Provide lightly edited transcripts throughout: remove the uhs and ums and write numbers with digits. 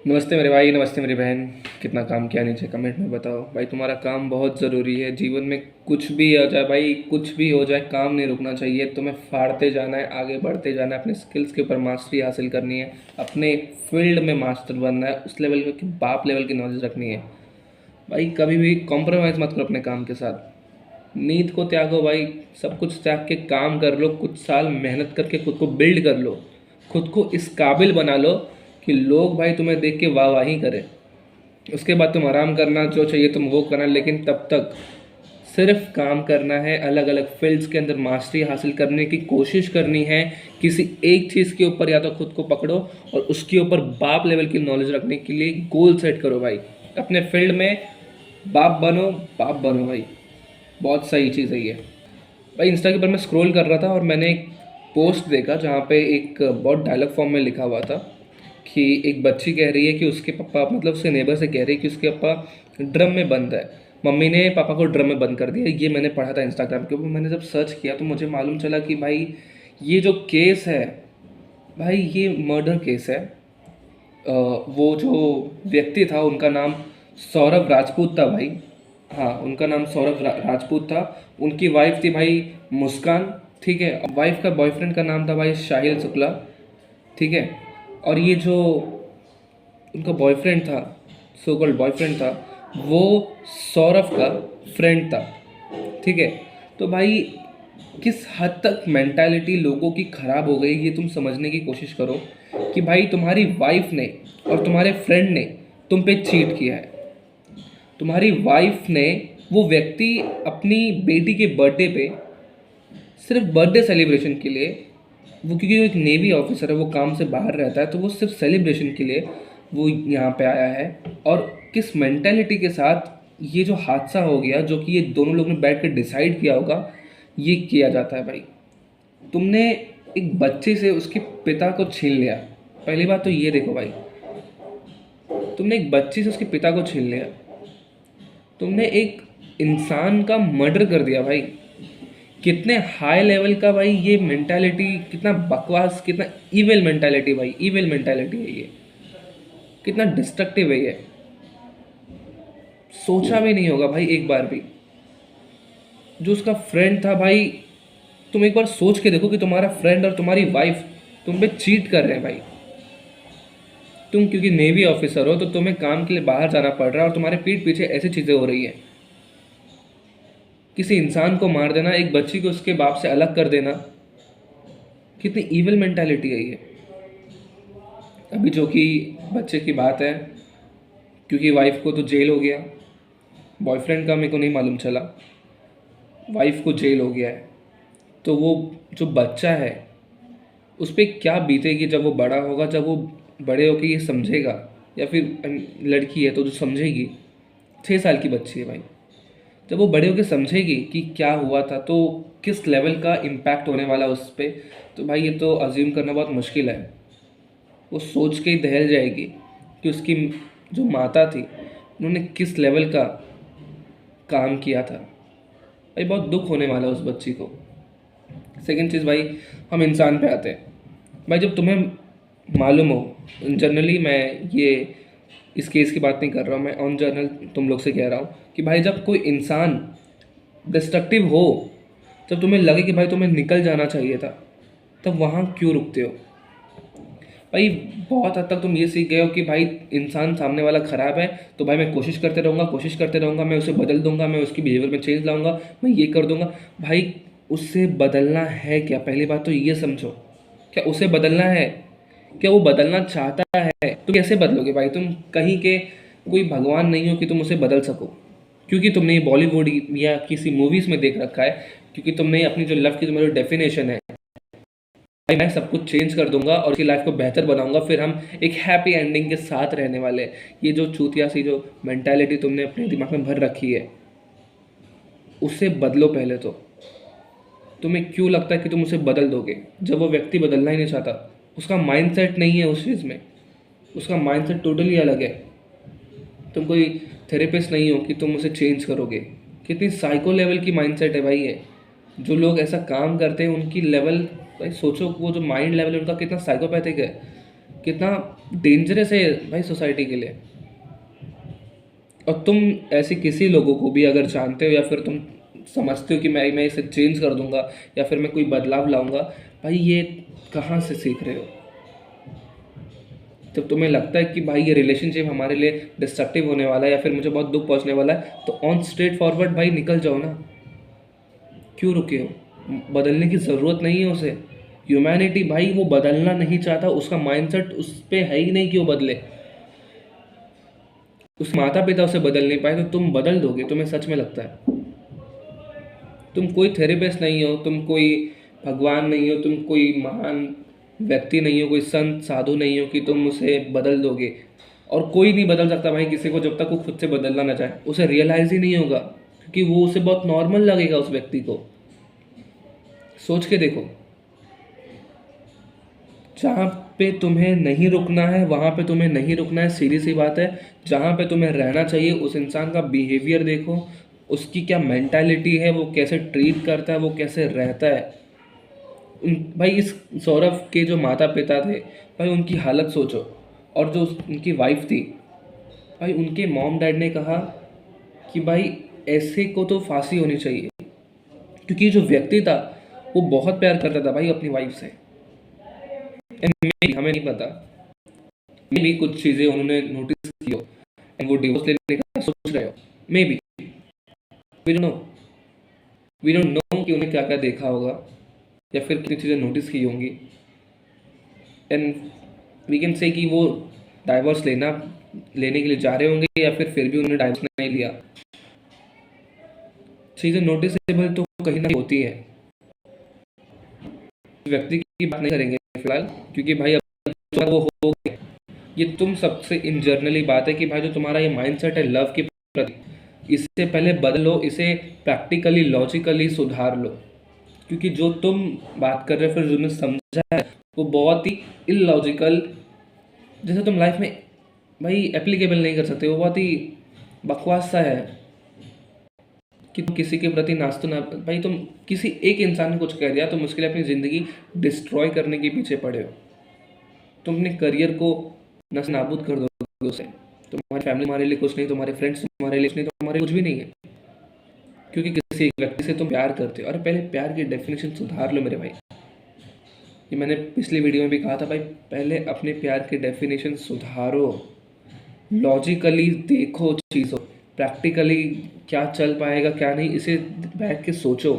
नमस्ते मेरे भाई, नमस्ते मेरी बहन। कितना काम किया नीचे कमेंट में बताओ भाई। तुम्हारा काम बहुत ज़रूरी है जीवन में। कुछ भी हो जाए भाई, कुछ भी हो जाए, काम नहीं रुकना चाहिए। तुम्हें फाड़ते जाना है, आगे बढ़ते जाना है, अपने स्किल्स के ऊपर मास्टरी हासिल करनी है, अपने फील्ड में मास्टर बनना है, उस लेवल की बाप लेवल की नॉलेज रखनी है भाई। कभी भी कॉम्प्रोमाइज़ मत करो अपने काम के साथ। नींद को त्यागो भाई, सब कुछ त्याग के काम कर लो। कुछ साल मेहनत करके खुद को बिल्ड कर लो, खुद को इस काबिल बना लो कि लोग भाई तुम्हें देख के वाहवाही करें। उसके बाद तुम आराम करना, जो चाहिए तुम वो करना, लेकिन तब तक सिर्फ काम करना है। अलग अलग फील्ड्स के अंदर मास्टरी हासिल करने की कोशिश करनी है। किसी एक चीज़ के ऊपर या तो खुद को पकड़ो और उसके ऊपर बाप लेवल की नॉलेज रखने के लिए गोल सेट करो भाई। अपने फील्ड में बाप बनो, बाप बनो भाई। बहुत सही चीज़ है ये भाई। इंस्टा के ऊपर मैं स्क्रॉल कर रहा था और मैंने एक पोस्ट देखा जहाँ पे एक बहुत डायलॉग फॉर्म में लिखा हुआ था कि एक बच्ची कह रही है कि उसके पापा, मतलब उसके नेबर से कह रही है कि उसके पापा ड्रम में बंद है। मम्मी ने पापा को ड्रम में बंद कर दिया। ये मैंने पढ़ा था इंस्टाग्राम के ऊपर। मैंने जब सर्च किया तो मुझे मालूम चला कि भाई ये जो केस है भाई, ये मर्डर केस है। वो जो व्यक्ति था उनका नाम सौरभ राजपूत था भाई। हाँ, उनका नाम सौरभ राजपूत था। उनकी वाइफ थी भाई मुस्कान। ठीक है, वाइफ का बॉयफ्रेंड का नाम था भाई शाहिल शुक्ला। ठीक है, और ये जो उनका बॉयफ्रेंड था, सो कॉल्ड बॉयफ्रेंड था, वो सौरभ का फ्रेंड था। ठीक है, तो भाई किस हद तक मेंटालिटी लोगों की ख़राब हो गई ये तुम समझने की कोशिश करो कि भाई तुम्हारी वाइफ ने और तुम्हारे फ्रेंड ने तुम पे चीट किया है। तुम्हारी वाइफ ने, वो व्यक्ति अपनी बेटी के बर्थडे पे, सिर्फ बर्थडे सेलिब्रेशन के लिए, वो क्योंकि वो एक नेवी ऑफिसर है, वो काम से बाहर रहता है, तो वो सिर्फ सेलिब्रेशन के लिए वो यहाँ पे आया है। और किस मेंटेलिटी के साथ ये जो हादसा हो गया, जो कि ये दोनों लोगों ने बैठ कर डिसाइड किया होगा, ये किया जाता है भाई। तुमने एक बच्चे से उसके पिता को छीन लिया। पहली बात तो ये देखो भाई, तुमने एक बच्चे से उसके पिता को छीन लिया। तुमने एक इंसान का मर्डर कर दिया भाई। कितने हाई लेवल का भाई ये मेंटालिटी, कितना बकवास, कितना इविल मेंटालिटी भाई, इविल मेंटालिटी है ये। कितना डिस्ट्रक्टिव है ये। सोचा भी नहीं होगा भाई एक बार भी। जो उसका फ्रेंड था भाई, तुम एक बार सोच के देखो कि तुम्हारा फ्रेंड और तुम्हारी वाइफ तुम पे चीट कर रहे हैं भाई। तुम क्योंकि नेवी ऑफिसर हो तो तुम्हें काम के लिए बाहर जाना पड़ रहा है और तुम्हारे पीठ पीछे ऐसी चीज़ें हो रही है। किसी इंसान को मार देना, एक बच्ची को उसके बाप से अलग कर देना, कितनी इविल मेंटालिटी है ये। अभी जो कि बच्चे की बात है, क्योंकि वाइफ को तो जेल हो गया, बॉयफ्रेंड का मेरे को नहीं मालूम चला, वाइफ को जेल हो गया है। तो वो जो बच्चा है उस पर क्या बीतेगी जब वो बड़ा होगा, जब वो बड़े होकर ये समझेगा, या फिर लड़की है तो जो समझेगी, 6 साल की बच्ची है भाई, जब वो बड़े होकर समझेगी कि क्या हुआ था तो किस लेवल का इम्पैक्ट होने वाला उस पर। तो भाई ये तो अज्यूम करना बहुत मुश्किल है। वो सोच के ही दहल जाएगी कि उसकी जो माता थी उन्होंने किस लेवल का काम किया था। भाई बहुत दुख होने वाला है उस बच्ची को। सेकंड चीज़ भाई, हम इंसान पे आते हैं। भाई जब तुम्हें मालूम हो, जनरली मैं ये इस केस की बात नहीं कर रहा हूँ, मैं ऑन जनरल तुम लोग से कह रहा हूँ कि भाई जब कोई इंसान डिस्ट्रक्टिव हो, जब तुम्हें लगे कि भाई तुम्हें निकल जाना चाहिए था, तब वहाँ क्यों रुकते हो भाई। बहुत हद तक तुम ये सीख गए हो कि भाई इंसान सामने वाला ख़राब है तो भाई मैं कोशिश करते रहूँगा, कोशिश करते रहूँगा, मैं उसे बदल दूंगा, मैं उसकी बिहेवियर में चेंज लाऊंगा, मैं ये कर दूंगा। भाई उससे बदलना है क्या? पहली बात तो ये समझो, क्या उसे बदलना है? क्या वो बदलना चाहता है? तो कैसे बदलोगे भाई? तुम कहीं के कोई भगवान नहीं हो कि तुम उसे बदल सको, क्योंकि तुमने ये बॉलीवुड या किसी मूवीज़ में देख रखा है, क्योंकि तुमने अपनी जो लव की जो डेफिनेशन है, भाई मैं सब कुछ चेंज कर दूंगा और उसकी लाइफ को बेहतर बनाऊंगा, फिर हम एक हैप्पी एंडिंग के साथ रहने वाले हैं। ये जो चूतिया सी जो मेंटालिटी तुमने अपने दिमाग में भर रखी है, उससे बदलो पहले तो। तुम्हें क्यों लगता है कि तुम उसे बदल दोगे जब वो व्यक्ति बदलना ही नहीं चाहता? उसका माइंडसेट नहीं है उस चीज़ में, उसका माइंडसेट टोटली अलग है। तुम कोई थेरेपिस्ट नहीं हो कि तुम उसे चेंज करोगे। कितनी साइको लेवल की माइंडसेट है भाई ये। जो लोग ऐसा काम करते हैं उनकी लेवल, भाई सोचो वो जो माइंड लेवल है उनका कितना साइकोपैथिक है। कितना डेंजरस है भाई सोसाइटी के लिए। और तुम ऐसे किसी लोगों को भी अगर जानते हो या फिर तुम समझते हो कि मैं इसे चेंज कर दूंगा या फिर मैं कोई बदलाव लाऊंगा, भाई ये कहाँ से सीख रहे हो? जब तुम्हें लगता है कि भाई ये रिलेशनशिप हमारे लिए डिस्ट्रक्टिव होने वाला है या फिर मुझे बहुत दुख पहुंचने वाला है, तो ऑन स्ट्रेट फॉरवर्ड भाई निकल जाओ ना। क्यों रुके हो? बदलने की ज़रूरत नहीं है उसे। ह्यूमैनिटी भाई वो बदलना नहीं चाहता, उसका माइंडसेट उस पे है ही नहीं कि वो बदले। उस माता पिता उसे बदल नहीं पाए, तो तुम बदल दोगे? तुम्हें सच में लगता है? तुम कोई थेरेपिस्ट नहीं हो, तुम कोई भगवान नहीं हो, तुम कोई महान व्यक्ति नहीं हो, कोई संत साधु नहीं हो कि तुम उसे बदल दोगे। और कोई नहीं बदल सकता भाई किसी को जब तक वो खुद से बदलना ना चाहे। उसे रियलाइज़ ही नहीं होगा, क्योंकि वो उसे बहुत नॉर्मल लगेगा उस व्यक्ति को। सोच के देखो, जहाँ पे तुम्हें नहीं रुकना है वहाँ पे तुम्हें नहीं रुकना है, सीधी सी बात है। जहाँ पे तुम्हें रहना चाहिए उस इंसान का बिहेवियर देखो, उसकी क्या मेंटालिटी है, वो कैसे ट्रीट करता है, वो कैसे रहता है। भाई इस सौरभ के जो माता पिता थे, भाई उनकी हालत सोचो। और जो उनकी वाइफ थी, भाई उनके मॉम डैड ने कहा कि भाई ऐसे को तो फांसी होनी चाहिए, क्योंकि जो व्यक्ति था वो बहुत प्यार करता था भाई अपनी वाइफ से। एंड हमें नहीं पता, मे भी कुछ चीज़ें उन्होंने नोटिस की हो एंड वो डिवोर्स लेने का सोच रहे हो। Maybe, we don't know, we don't know कि उन्हें क्या क्या देखा होगा या फिर कितनी चीज़ें नोटिस की होंगी। एंड वी कैन से कि वो डाइवोर्स लेने के लिए जा रहे होंगे या फिर भी उन्होंने डाइवोर्स नहीं लिया। चीज़ें नोटिसेबल तो कहीं ना कहीं होती है। व्यक्ति की बात नहीं करेंगे फिलहाल, क्योंकि भाई अब वो हो गया। ये तुम सबसे इन जर्नली बात है कि भाई जो तुम्हारा ये माइंडसेट है लव के प्रति, इससे पहले बदलो, इसे प्रैक्टिकली लॉजिकली सुधार लो। क्योंकि जो तुम बात कर रहे हो फिर जो तुमने समझा है वो बहुत ही इलॉजिकल, जैसे तुम लाइफ में भाई एप्लीकेबल नहीं कर सकते, वो बहुत ही बकवास सा है कि तुम किसी के प्रति नास्तो ना। भाई तुम किसी एक इंसान ने कुछ कह दिया, तुम उसके लिए अपनी ज़िंदगी डिस्ट्रॉय करने के पीछे पड़े हो। तुम अपने करियर को नस नाबूद कर दोगे उसे। तुम्हारी फैमिली तुम्हारे लिए कुछ नहीं, तुम्हारे फ्रेंड्स तुम्हारे लिए कुछ नहीं, तुम्हारे कुछ भी नहीं है, क्योंकि किसी एक व्यक्ति से तुम प्यार करते हो। और पहले प्यार की डेफिनेशन सुधार लो मेरे भाई। ये मैंने पिछली वीडियो में भी कहा था भाई, पहले अपने प्यार की डेफिनेशन सुधारो, लॉजिकली देखो चीज़ों, प्रैक्टिकली क्या चल पाएगा क्या नहीं, इसे बैठ के सोचो।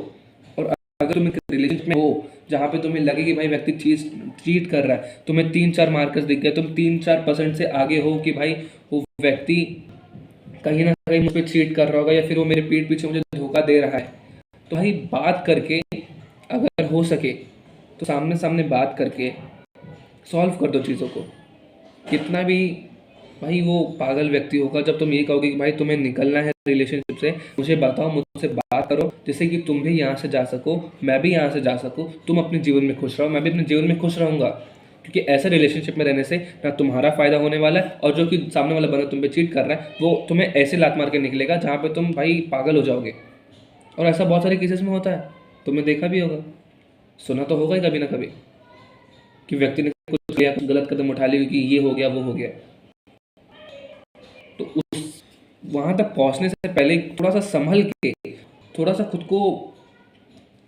और अगर तुम एक रिलेशनशिप में हो जहाँ पे तुम्हें लगे कि भाई व्यक्ति चीट कर रहा है, तुम्हें 3-4 मार्कर्स दिख गए, तुम 3-4% से आगे हो कि भाई वो व्यक्ति कहीं ना कहीं मुझ पर चीट कर रहा होगा या फिर वो मेरे पीठ पीछे मुझे धोखा दे रहा है, तो भाई बात करके, अगर हो सके तो सामने सामने बात करके सॉल्व कर दो चीज़ों को। कितना भी भाई वो पागल व्यक्ति होगा जब तुम ये कहोगे कि भाई तुम्हें निकलना है रिलेशनशिप से, मुझे बताओ, मुझसे बात करो, जिससे कि तुम भी यहाँ से जा सको, मैं भी यहाँ से जा सकूँ, तुम अपने जीवन में खुश रहो, मैं भी अपने जीवन में खुश रहूँगा। क्योंकि ऐसे रिलेशनशिप में रहने से ना तुम्हारा फायदा होने वाला है, और जो कि सामने वाला बंदा तुम पे चीट कर रहा है वो तुम्हें ऐसे लात मार के निकलेगा जहाँ पे तुम भाई पागल हो जाओगे। और ऐसा बहुत सारे केसेस में होता है, तुमने देखा भी होगा, सुना तो होगा ही कभी ना कभी, कि व्यक्ति ने कुछ किया, कुछ गलत कदम उठा लिया, कि ये हो गया वो हो गया। तो उस वहाँ तक पहुँचने से पहले थोड़ा सा संभल के, थोड़ा सा खुद को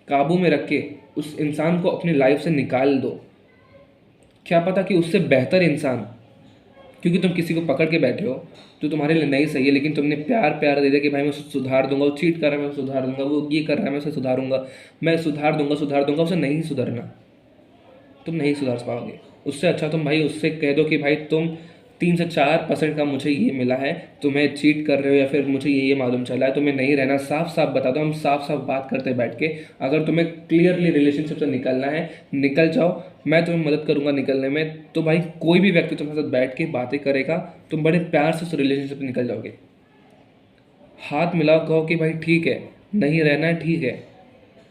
काबू में रख के उस इंसान को अपनी लाइफ से निकाल दो। क्या पता कि उससे बेहतर इंसान, क्योंकि तुम किसी को पकड़ के बैठे हो जो तुम्हारे लिए नहीं सही है, लेकिन तुमने प्यार प्यार दे दिया कि भाई मैं उसे सुधार दूंगा, वो चीट कर रहा है मैं सुधार दूंगा, वो ये कर रहा है मैं उसे सुधारूंगा, मैं सुधार दूंगा, उसे नहीं सुधरना। तुम नहीं सुधार पाओगे। उससे अच्छा तुम भाई उससे कह दो कि भाई तुम 3 से 4% का मुझे ये मिला है, तुम्हें चीट कर रहे हो या फिर मुझे ये मालूम चला है, तुम्हें नहीं रहना, साफ साफ बता दो, हम साफ साफ बात करते बैठ के। अगर तुम्हें क्लियरली रिलेशनशिप से निकलना है निकल जाओ, मैं तुम्हें मदद करूंगा निकलने में। तो भाई कोई भी व्यक्ति तुम्हारे साथ बैठ के बातें करेगा, तुम बड़े प्यार से उस रिलेशनशिप से निकल जाओगे। हाथ मिलाओ, कहो कि भाई ठीक है, नहीं रहना है ठीक है।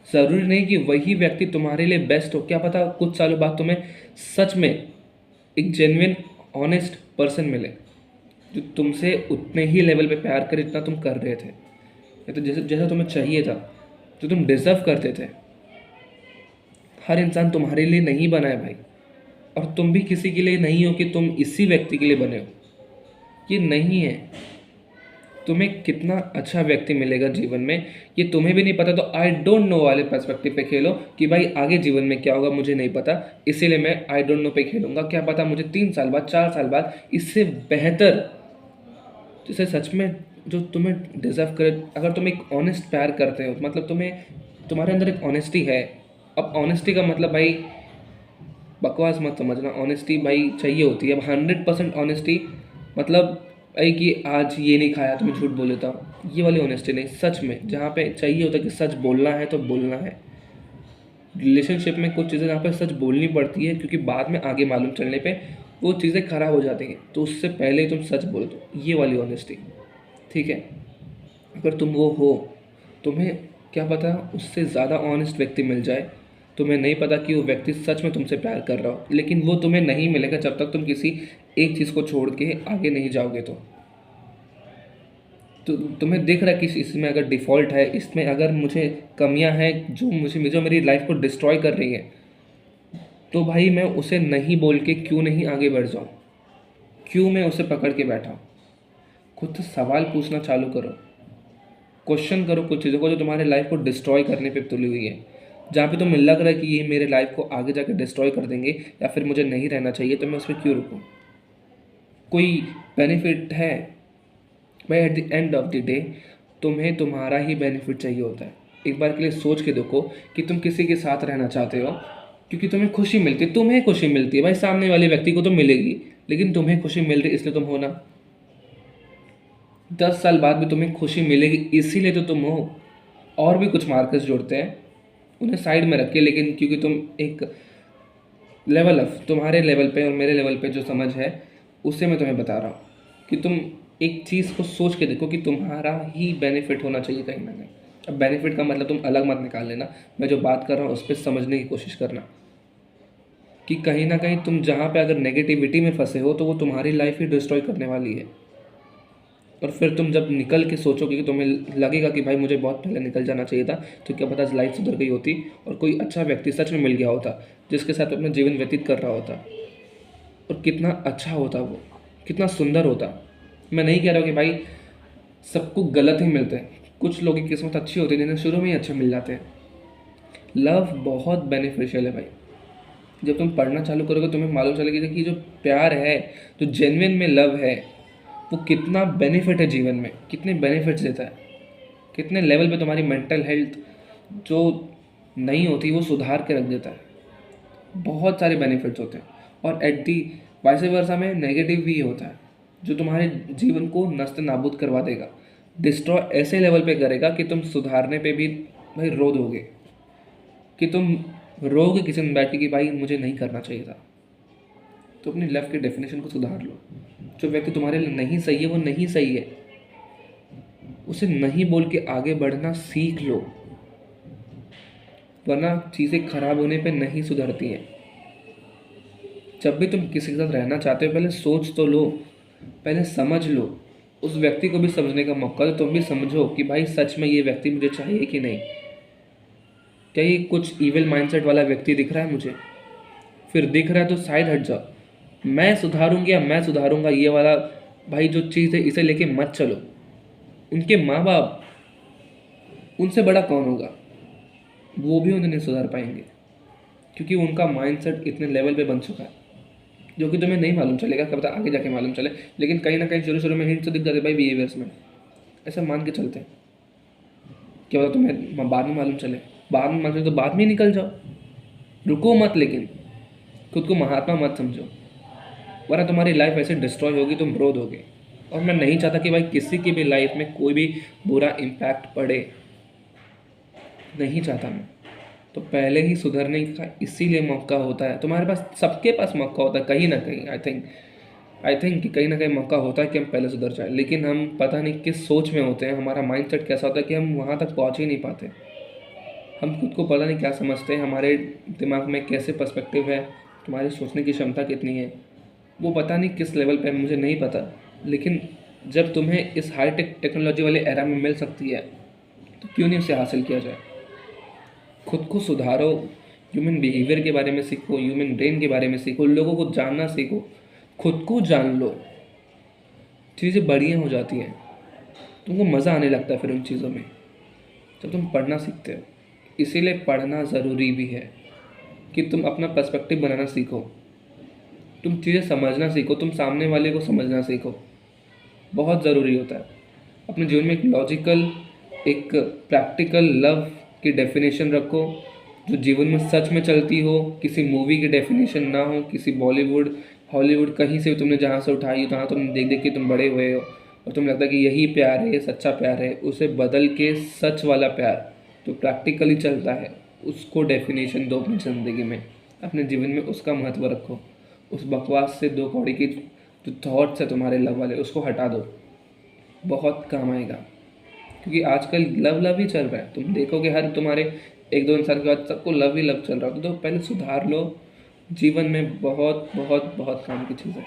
ज़रूरी नहीं कि वही व्यक्ति तुम्हारे लिए बेस्ट हो, क्या पता कुछ सालों बाद तुम्हें सच में एक जेन्युइन ऑनेस्ट पर्सन मिले जो तुमसे उतने ही लेवल पे प्यार करे जितना तुम कर रहे थे, या तो जैसे जैसा तुम्हें चाहिए था, जो तुम डिजर्व करते थे। हर इंसान तुम्हारे लिए नहीं बना है भाई। और तुम भी किसी के लिए नहीं हो कि तुम इसी व्यक्ति के लिए बने हो, ये नहीं है। तुम्हें कितना अच्छा व्यक्ति मिलेगा जीवन में ये तुम्हें भी नहीं पता, तो आई डोंट नो वाले पर्सपेक्टिव पे खेलो कि भाई आगे जीवन में क्या होगा मुझे नहीं पता, इसीलिए मैं आई डोंट नो पे खेलूंगा। क्या पता मुझे 3 साल बाद 4 साल बाद इससे बेहतर, जिसे सच में जो तुम्हें डिजर्व करे। अगर तुम एक ऑनेस्ट प्यार करते हो मतलब तुम्हें, तुम्हारे अंदर एक ऑनेस्टी है। अब ऑनेस्टी का मतलब भाई बकवास मत समझना, ऑनेस्टी भाई चाहिए होती है। अब 100% ऑनेस्टी मतलब भाई कि आज ये नहीं खाया तो मैं झूठ बोल देता हूँ, ये वाली ऑनेस्टी नहीं। सच में जहाँ पे चाहिए होता है कि सच बोलना है तो बोलना है। रिलेशनशिप में कुछ चीज़ें जहाँ पे सच बोलनी पड़ती है क्योंकि बाद में आगे मालूम चलने पे वो चीज़ें खराब हो जाती हैं, तो उससे पहले ही तुम सच बोल दो, ये वाली ऑनेस्टी। ठीक है, अगर तुम वो हो, तुम्हें क्या पता उससे ज़्यादा ऑनेस्ट व्यक्ति मिल जाए। तुम्हें नहीं पता कि वो व्यक्ति सच में तुमसे प्यार कर रहा हो, लेकिन वो तुम्हें नहीं मिलेगा जब तक तुम किसी एक चीज़ को छोड़ के आगे नहीं जाओगे। तो तुम्हें दिख रहा है कि इसमें अगर डिफ़ॉल्ट है, इसमें अगर मुझे कमियां हैं जो मेरी लाइफ को डिस्ट्रॉय कर रही हैं, तो भाई मैं उसे नहीं बोल के क्यों नहीं आगे बढ़ जाऊँ, क्यों मैं उसे पकड़ के बैठा हूँ। खुद से सवाल पूछना चालू करो, क्वेश्चन करो कुछ चीज़ों को जो तुम्हारे लाइफ को डिस्ट्रॉय करने पे तुली हुई है। जहाँ पे तुम्हें लग रहा है कि ये मेरे लाइफ को आगे जाके डिस्ट्रॉय कर देंगे या फिर मुझे नहीं रहना चाहिए, तो मैं उस पर क्यों रुकूँ। कोई बेनिफिट है भाई? At the end of the day तुम्हें तुम्हारा ही बेनिफिट चाहिए होता है। एक बार के लिए सोच के देखो कि तुम किसी के साथ रहना चाहते हो क्योंकि तुम्हें खुशी मिलती है, तुम्हें खुशी मिलती है भाई, सामने वाले व्यक्ति को तो मिलेगी, लेकिन तुम्हें खुशी मिल रही इसलिए तुम हो ना। 10 साल बाद भी तुम्हें खुशी मिलेगी इसीलिए तो तुम हो। और भी कुछ मार्कर्स जोड़ते हैं, उन्हें साइड में रख के, लेकिन क्योंकि तुम एक लेवल ऑफ, तुम्हारे लेवल पे और मेरे लेवल पे जो समझ है उससे मैं तुम्हें बता रहा हूँ कि तुम एक चीज़ को सोच के देखो कि तुम्हारा ही बेनिफिट होना चाहिए कहीं ना कहीं। अब बेनिफिट का मतलब तुम अलग मत निकाल लेना, मैं जो बात कर रहा हूँ उस पर समझने की कोशिश करना कि कहीं ना कहीं तुम जहाँ पे अगर नेगेटिविटी में फंसे हो तो वो तुम्हारी लाइफ ही डिस्ट्रॉय करने वाली है। और फिर तुम जब निकल के सोचोगे कि तुम्हें लगेगा कि भाई मुझे बहुत पहले निकल जाना चाहिए था, तो क्या पता लाइफ सुधर गई होती और कोई अच्छा व्यक्ति सच में मिल गया होता जिसके साथ अपना जीवन व्यतीत कर रहा होता, और कितना अच्छा होता वो, कितना सुंदर होता। मैं नहीं कह रहा हूँ कि भाई सबको गलत ही मिलते हैं, कुछ लोगों की किस्मत अच्छी होती है जिन्हें शुरू में ही अच्छे मिल जाते हैं। लव बहुत बेनिफिशियल है भाई। जब तुम पढ़ना चालू करोगे तुम्हें मालूम चलेगा कि जो प्यार है, जो जेन्युइन में लव है, वो कितना बेनिफिट है जीवन में, कितने बेनिफिट्स देता है, कितने लेवल पे तुम्हारी मेंटल हेल्थ जो नहीं होती वो सुधार के रख देता है। बहुत सारे बेनिफिट्स होते हैं। और एट दी वाइस वर्सा में नेगेटिव भी होता है जो तुम्हारे जीवन को नस्त नाबूद करवा देगा, डिस्ट्रॉय ऐसे लेवल पे करेगा कि तुम सुधारने पे भी भाई रो दोगे, कि तुम रोगे किसी में बैठ के कि भाई मुझे नहीं करना चाहिए था। तो अपनी लव की डेफिनेशन को सुधार लो। जो व्यक्ति तुम्हारे लिए नहीं सही है वो नहीं सही है, उसे नहीं बोल के आगे बढ़ना सीख लो, वरना चीज़ें खराब होने पे नहीं सुधरती हैं। जब भी तुम किसी के साथ रहना चाहते हो पहले सोच तो लो, पहले समझ लो, उस व्यक्ति को भी समझने का मौका दो। तुम भी समझो कि भाई सच में ये व्यक्ति मुझे चाहिए कि नहीं, क्या ये कुछ इविल माइंडसेट वाला व्यक्ति दिख रहा है मुझे। फिर दिख रहा है तो साइड हट जाओ, मैं सुधारूंगी या मैं सुधारूंगा ये वाला भाई जो चीज़ है इसे लेके मत चलो। उनके माँ बाप, उनसे बड़ा कौन होगा, वो भी उन्हें नहीं सुधार पाएंगे क्योंकि उनका माइंडसेट इतने लेवल पे बन चुका है जो कि तुम्हें नहीं मालूम चलेगा, क्या पता आगे जाके मालूम चले। लेकिन कहीं ना कहीं शुरू शुरू में हिंट तो दिख जाते भाई बिहेवियर्स में, ऐसा मान के चलते हैं। क्या पता तुम्हें बाद में मालूम चले, बाद में मालूम चले तो बाद में ही निकल जाओ, रुको मत। लेकिन खुद को महात्मा मत समझो, वरना तुम्हारी लाइफ ऐसे डिस्ट्रॉय होगी तुम रो दोगे। और मैं नहीं चाहता कि भाई किसी की भी लाइफ में कोई भी बुरा इम्पैक्ट पड़े, नहीं चाहता मैं। तो पहले ही सुधरने का इसीलिए मौका होता है, तुम्हारे पास, सबके पास मौका होता है कहीं ना कहीं। आई थिंक कि कहीं ना कहीं मौका होता है कि हम पहले सुधर जाए, लेकिन हम पता नहीं किस सोच में होते हैं, हमारा माइंडसेट कैसा होता है कि हम वहाँ तक पहुँच ही नहीं पाते। हम खुद को पता नहीं क्या समझते हैं, हमारे दिमाग में कैसे पर्सपेक्टिव है, तुम्हारी सोचने की क्षमता कितनी है, वो पता नहीं किस लेवल पे, मुझे नहीं पता। लेकिन जब तुम्हें इस हाई टेक्नोलॉजी वाले एरा में मिल सकती है तो क्यों नहीं उसे हासिल किया जाए। खुद को सुधारो, ह्यूमन बिहेवियर के बारे में सीखो, ह्यूमन ब्रेन के बारे में सीखो, लोगों को जानना सीखो, खुद को जान लो। चीज़ें बढ़िया हो जाती हैं, तुमको मज़ा आने लगता है फिर उन चीज़ों में जब तुम पढ़ना सीखते हो। इसीलिए पढ़ना ज़रूरी भी है कि तुम अपना पर्सपेक्टिव बनाना सीखो, तुम चीज़ें समझना सीखो, तुम सामने वाले को समझना सीखो। बहुत ज़रूरी होता है अपने जीवन में एक लॉजिकल, एक प्रैक्टिकल लव की डेफिनेशन रखो जो जीवन में सच में चलती हो, किसी मूवी की डेफिनेशन ना हो, किसी बॉलीवुड हॉलीवुड कहीं से भी तुमने जहाँ से उठाई हो, जहाँ तुमने देख देख के तुम बड़े हुए हो और तुम्हें लगता है कि यही प्यार है, ये सच्चा प्यार है, उसे बदल के सच वाला प्यार जो प्रैक्टिकली चलता है उसको डेफिनेशन दो अपनी ज़िंदगी में, अपने जीवन में उसका महत्व रखो। उस बकवास से दो कौड़ी की जो थॉट्स है तुम्हारे लव वाले उसको हटा दो, बहुत काम आएगा। क्योंकि आजकल लव लव ही चल रहा है, तुम देखोगे हर तुम्हारे एक दो इंसान के बाद सबको लव ही लव चल रहा है। तो पहले सुधार लो, जीवन में बहुत बहुत बहुत काम की चीज़ है।